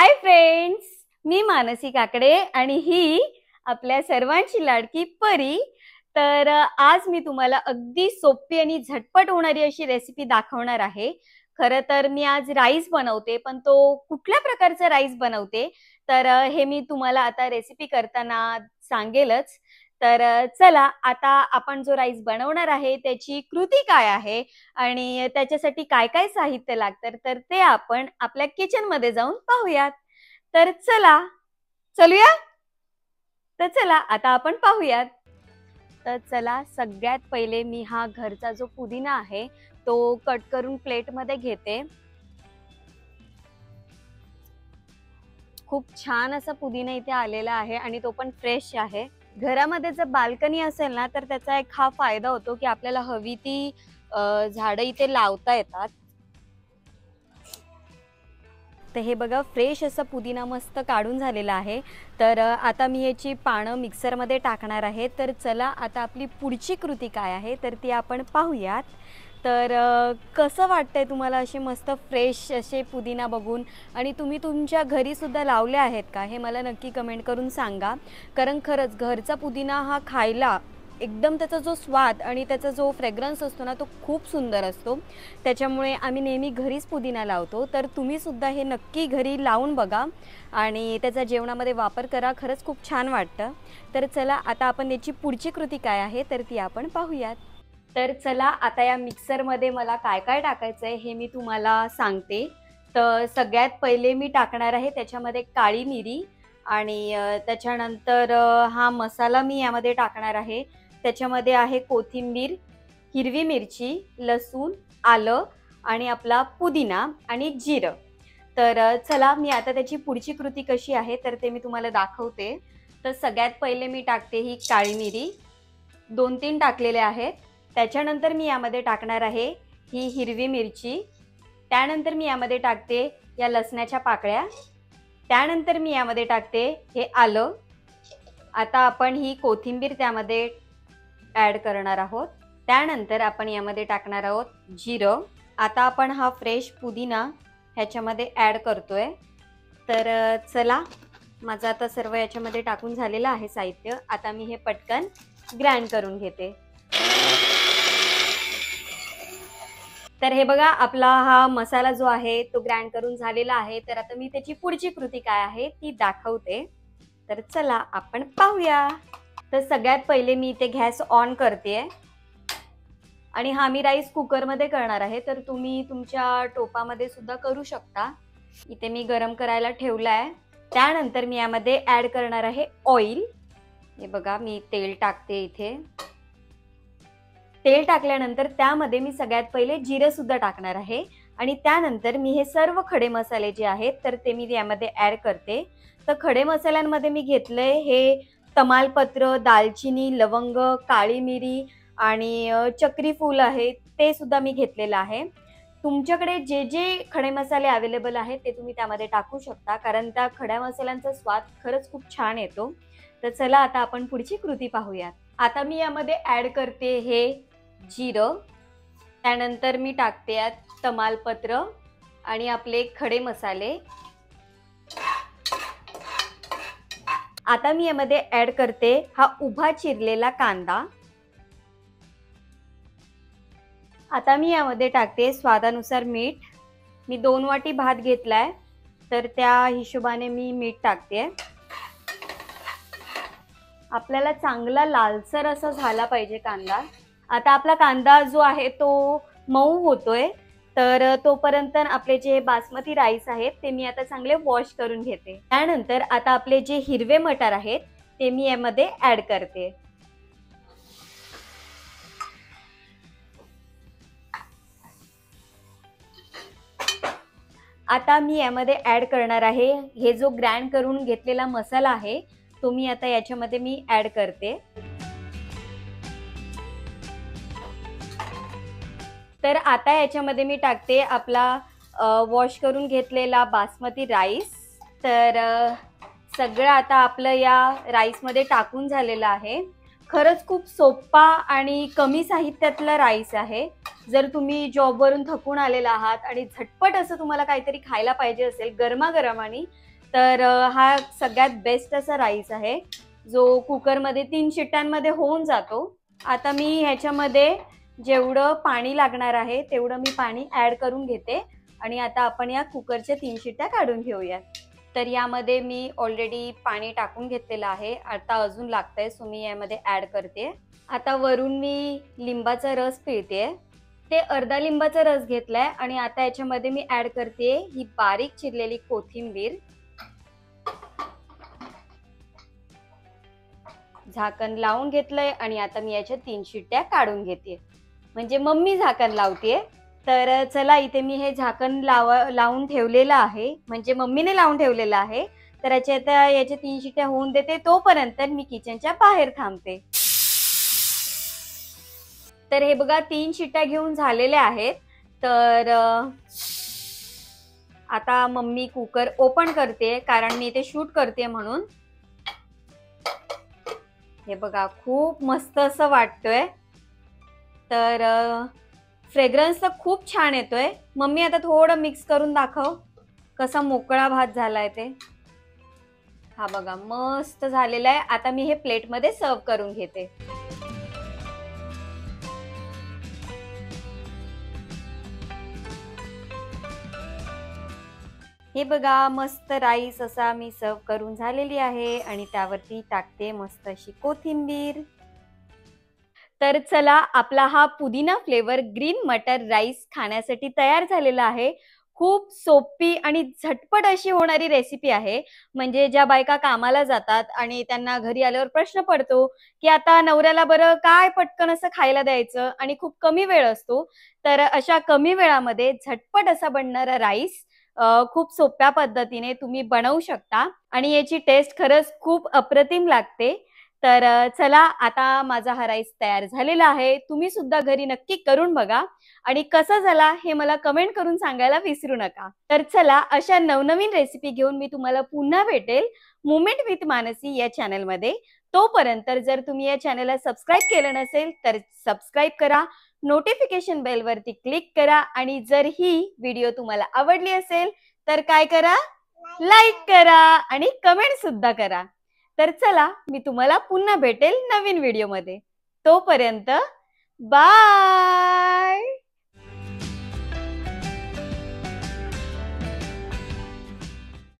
Hi friends, मी मानसी काकडे आणि ही आपल्या सर्वांची लाडकी परी। तर आज मी तुम्हाला अगदी सोपी आणि झटपट होणारी अशी रेसिपी दाखवणार आहे। खरं तर मी आज राईस बनवते, पण तो कुठल्या प्रकारचा राईस बनवते तर हे मी तुम्हाला आता रेसिपी करताना सांगेलच। तर चला आता आपण जो राईस बनवणार आहे त्याची कृती काय आहे आणि त्याच्यासाठी काय काय साहित्य लागतं तर ते आपण आपल्या किचन मध्ये जाऊन पाहूयात। तर चलूया। तर चला आता आपण पाहूयात। तर चला सगळ्यात पहिले मी हा घरचा जो पुदिना आहे तो कट करून प्लेट मध्ये घेते। खूप छान असा पुदिना इथे आलेला आहे आणि तो पण फ्रेश आहे। घरामध्ये जर बाल्कनी असेल ना तर त्याचा एक हा फायदा होतो की आपल्याला हवी ती झाडं इथे लावता येतात। तर हे बघा फ्रेश असा पुदिना मस्त काढून झालेला आहे। तर आता मी याची पानं मिक्सर मध्ये टाकणार आहे। तर चला आता आपली पुढची कृती काय आहे तर ती आपण पाहूयात। तर कसं वाटतंय तुम्हाला असे मस्त फ्रेश असे पुदिना बघून आणि तुम्ही तुमच्या घरी सुद्धा लावले आहेत का हे मला नक्की कमेंट करून सांगा। कारण खरंच घरचा पुदिना हा खायला एकदम त्याचा जो स्वाद आणि त्याचा जो फ्रेग्रन्स असतो ना तो खूप सुंदर असतो। त्याच्यामुळे आम्ही नेहमी घरीच पुदिना लावतो। तर तुम्ही सुद्धा हे नक्की घरी लावून बघा आणि त्याचा जेवणामध्ये वापर करा, खरंच खूप छान वाटतं। तर चला आता आपण याची पुढची कृती काय आहे तर ती आपण पाहूयात। तर चला आता या मिक्सरमध्ये मला काय काय टाकायचं आहे हे मी तुम्हाला सांगते। तर सगळ्यात पहिले मी टाकणार आहे त्याच्यामध्ये काळी मिरी आणि त्याच्यानंतर हा मसाला मी यामध्ये टाकणार आहे। त्याच्यामध्ये आहे कोथिंबीर, हिरवी मिरची, लसूण, आलं आणि आपला पुदिना आणि जिरं। तर चला मी आता त्याची पुढची कृती कशी आहे तर ते मी तुम्हाला दाखवते। तर सगळ्यात पहिले मी टाकते ही काळी मिरी, 2-3 टाकलेले आहेत। त्याच्यानंतर मी यामध्ये टाकणार आहे ही हिरवी मिरची, त्यानंतर मी यामध्ये टाकते या लसणाच्या पाकळ्या, त्यानंतर मी यामध्ये टाकते हे आलं। आता आपण ही कोथिंबीर त्यामध्ये ॲड करणार आहोत। त्यानंतर आपण यामध्ये टाकणार आहोत जिरं। आता आपण हा फ्रेश पुदिना ह्याच्यामध्ये ॲड करतोय। तर चला माझं आता सर्व याच्यामध्ये टाकून झालेलं आहे साहित्य। आता मी हे पटकन ग्राइंड करून घेते। तर हे बघा आपला हा मसाला जो आहे तो ग्राइंड करून झालेला आहे। तर आता मी त्याची पुढची कृती काय आहे ती दाखवते। तर चला आपण पाहूया। तर सगळ्यात पहिले मी इथे गॅस ऑन करते आणि हा मी राईस कुकर मध्ये करणार आहे। तर तुम्ही तुमच्या टोपामध्ये सुद्धा करू शकता। इथे मी गरम करायला ठेवलाय। त्यानंतर मी यामध्ये ॲड करणार आहे ऑइल। हे बघा मी तेल टाकते इथे। तेल टाकल्यानंतर त्यामध्ये मी सगळ्यात पहिले जिरे सुद्धा टाकणार आहे आणि त्यानंतर मी हे सर्व खडे मसाले जे आहेत तर ते मी यामध्ये ॲड करते। तर खडे मसाल्यांमध्ये मी घेतलंय हे तमालपत्र, दालचिनी, लवंग, काळी मिरी आणि चक्री फूल आहे ते सुद्धा मी घेतलेलं आहे। तुमच्याकडे जे जे खडे मसाले अवेलेबल आहेत ते तुम्ही त्यामध्ये टाकू शकता, कारण त्या खड्या मसाल्यांचा स्वाद खरंच खूप छान येतो। तर चला आता आपण पुढची कृती पाहूयात। आता मी यामध्ये ॲड करते हे जिरं, त्यानंतर मी टाकते यात तमालपत्र आणि आपले खडे मसाले। आता मी यामध्ये ॲड करते हा उभा चिरलेला कांदा। आता मी यामध्ये टाकते स्वादानुसार मीठ। मी 2 वाटी भात घेतलाय तर त्या हिशोबाने मी मीठ टाकते। आपल्याला चांगला लालसर असा झाला पाहिजे कांदा। आता आपला कांदा जो आहे तो मऊ होतोय, तर तोपर्यंत आपले जे बासमती राईस आहेत ते मी आता चांगले वॉश करून घेते। त्यानंतर आता आपले जे हिरवे मटार आहेत ते मी यामध्ये ॲड करते। आता मी यामध्ये ॲड करणार आहे हे जो ग्राइंड करून घेतलेला मसाला आहे तो मी आता याच्यामध्ये मी ॲड करते। तर आता याच्यामध्ये मी टाकते आपला वॉश करून घेतलेला बासमती राईस। तर सगळं आता आपलं या राईसमध्ये टाकून झालेलं आहे। खरंच खूप सोपा आणि कमी साहित्यातला राईस आहे। जर तुम्ही जॉबवरून थकून आलेला आहात आणि झटपट असं तुम्हाला काहीतरी खायला पाहिजे असेल गरमागरम आणि तर हा सगळ्यात बेस्ट असा राईस आहे जो कुकरमध्ये 3 शिट्ट्यांमध्ये होऊन जातो. आता मी ह्याच्यामध्ये जेवढं पाणी लागणार आहे तेवढं मी पाणी ऍड करून घेते आणि आता आपण या कुकरच्या 3 शिट्ट्या काढून घेऊयात. तर यामध्ये मी ऑलरेडी पाणी टाकून घेतलेलं आहे. आता अजून लागतंय सो मी यामध्ये ऍड करते. आता वरून मी लिंबाचा रस पिळते. ते अर्धा लिंबाचा रस घेतलाय आणि आता याच्यामध्ये मी ऍड करते ही बारीक चिरलेली कोथिंबीर. झाकण लावून घेतलंय आणि आता मी याच्या 3 शिट्ट्या काढून घेते. म्हणजे मम्मी झाकण लावते. तर चला इथे मी हे झाकण लावून ठेवलेलं आहे, म्हणजे मम्मीने लावून ठेवलेलं आहे. तर याच्या 3 शिट्ट्या होऊन देते, तोपर्यंत मी किचनच्या बाहेर थांबते. तर हे बघा 3 शिट्ट्या घेऊन झालेल्या आहेत. तर आता मम्मी कुकर ओपन करते कारण मी इथे शूट करते म्हणून. हे बघा खूप मस्त असं वाटतोय. तर फ्रेग्रन्स तर खूप छान येतोय. मम्मी आता थोडं मिक्स करून दाखव कसा मोकळा भात झालाय ते. हा बघा मस्त झालेला आहे. आता मी हे प्लेटमध्ये सर्व करून घेते. हे बघा मस्त राईस असा मी सर्व करून झालेली आहे आणि त्यावरती टाकते मस्त अशी कोथिंबीर. तर चला आपला हा पुदिना फ्लेवर ग्रीन मटर राईस खाण्यासाठी तयार झालेला आहे. खूप सोपी आणि झटपट अशी होणारी रेसिपी आहे. म्हणजे ज्या बायका कामाला जातात आणि त्यांना घरी आल्यावर प्रश्न पडतो की आता नवऱ्याला बरं काय पटकन असं खायला द्यायचं आणि खूप कमी वेळ असतो. तर अशा कमी वेळामध्ये झटपट असा बनणारा राईस खूप सोप्या पद्धतीने तुम्ही बनवू शकता आणि याची टेस्ट खरंच खूप अप्रतिम लागते. तर चला आता माझा हा राईस तयार झालेला आहे. तुम्ही सुद्धा घरी नक्की करून बघा आणि कसा झाला हे मला कमेंट करून सांगायला विसरू नका. तर चला अशा नवनवीन रेसिपी घेऊन मी तुम्हाला पुन्हा भेटेल मुमेंट विथ मानसी या चॅनलमध्ये. तोपर्यंत जर तुम्ही या चॅनलला सबस्क्राईब केलं नसेल तर सबस्क्राईब करा, नोटिफिकेशन बेल वरती क्लिक करा आणि जर ही व्हिडिओ तुम्हाला आवडली असेल तर काय करा, लाईक करा आणि कमेंट सुद्धा करा. तर चला मी तुम्हाला पुन्हा भेटेल नवीन व्हिडिओमध्ये. तोपर्यंत बाय.